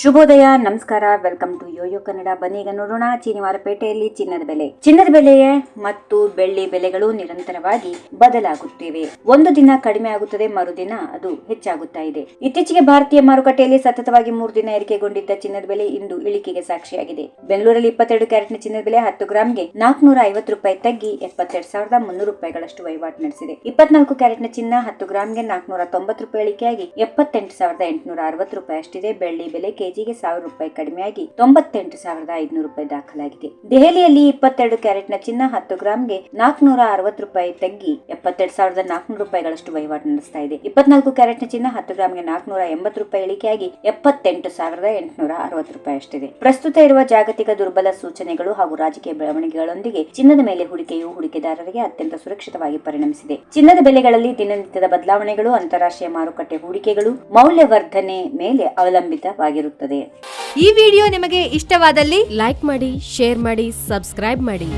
ಶುಭೋದಯ, ನಮಸ್ಕಾರ. Welcome to Yoyo Kannada. ಬನ್ನಿ ಈಗ ನೋಡೋಣ ಚೀನಿ ಮಾರುಕಟ್ಟೆಯಲ್ಲಿ ಚಿನ್ನದ ಬೆಲೆ. ಚಿನ್ನದ ಬೆಲೆ ಮತ್ತು ಬೆಳ್ಳಿ ಬೆಲೆಗಳು ನಿರಂತರವಾಗಿ ಬದಲಾಗುತ್ತಿವೆ. ಒಂದು ದಿನ ಕಡಿಮೆ ಆಗುತ್ತದೆ, ಮರುದಿನ ಅದು ಹೆಚ್ಚಾಗುತ್ತಾ ಇದೆ. ಇತ್ತೀಚೆಗೆ ಭಾರತೀಯ ಮಾರುಕಟ್ಟೆಯಲ್ಲಿ ಸತತವಾಗಿ 3 ದಿನ ಏರಿಕೆಗೊಂಡಿದ್ದ ಚಿನ್ನದ ಬೆಲೆ ಇಂದು ಇಳಿಕೆಗೆ ಸಾಕ್ಷಿಯಾಗಿದೆ. ಬೆಂಗಳೂರಲ್ಲಿ 22 ಕ್ಯಾರೆಟ್ನ ಚಿನ್ನದ ಬೆಲೆ 10 ಗ್ರಾಂಗೆ 450 ರೂಪಾಯಿ ತಗ್ಗಿ 72,300 ರೂಪಾಯಿಗಳಷ್ಟು ವಹಿವಾಟು ನಡೆಸಿದೆ. 24 ಕ್ಯಾರೆಟ್ನ ಚಿನ್ನ 10 ಗ್ರಾಂಗೆ 490 ರೂಪಾಯಿ ಇಳಿಕೆಯಾಗಿ 78,860 ರೂಪಾಯಿ ಅಷ್ಟಿದೆ. ಬೆಳ್ಳಿ ಬೆಲೆ ಕೆಜಿಗೆ 1000 ರೂಪಾಯಿ ಕಡಿಮೆಯಾಗಿ 98,500 ರೂಪಾಯಿ ದಾಖಲಾಗಿದೆ. ದೆಹಲಿಯಲ್ಲಿ 22 ಕ್ಯಾರೆಟ್ನ ಚಿನ್ನ 10 ಗ್ರಾಂಗೆ 460 ರೂಪಾಯಿ ತಗ್ಗಿ 72,400 ರೂಪಾಯಿಗಳಷ್ಟು ವಹಿವಾಟು ನಡೆಸ್ತಾ ಇದೆ. 24 ಕ್ಯಾರೆಟ್ನ ಚಿನ್ನ 10 ಗ್ರಾಂಗೆ 480 ರೂಪಾಯಿ ಇಳಿಕೆಯಾಗಿ 78,860 ರೂಪಾಯಿ ಅಷ್ಟಿದೆ. ಪ್ರಸ್ತುತ ಇರುವ ಜಾಗತಿಕ ದುರ್ಬಲ ಸೂಚನೆಗಳು ಹಾಗೂ ರಾಜಕೀಯ ಬೆಳವಣಿಗೆಗಳೊಂದಿಗೆ ಚಿನ್ನದ ಮೇಲೆ ಹೂಡಿಕೆಯು ಹೂಡಿಕೆದಾರರಿಗೆ ಅತ್ಯಂತ ಸುರಕ್ಷಿತವಾಗಿ ಪರಿಣಮಿಸಿದೆ. ಚಿನ್ನದ ಬೆಲೆಗಳಲ್ಲಿ ದಿನನಿತ್ಯದ ಬದಲಾವಣೆಗಳು ಅಂತಾರಾಷ್ಟ್ರೀಯ ಮಾರುಕಟ್ಟೆ ಹೂಡಿಕೆಗಳು ಮೌಲ್ಯವರ್ಧನೆ ಮೇಲೆ ಅವಲಂಬಿತವಾಗಿರುತ್ತದೆ. ಈ ವಿಡಿಯೋ ನಿಮಗೆ ಇಷ್ಟವಾದಲ್ಲಿ ಲೈಕ್ ಮಾಡಿ, ಶೇರ್ ಮಾಡಿ, ಸಬ್ಸ್ಕ್ರೈಬ್ ಮಾಡಿ.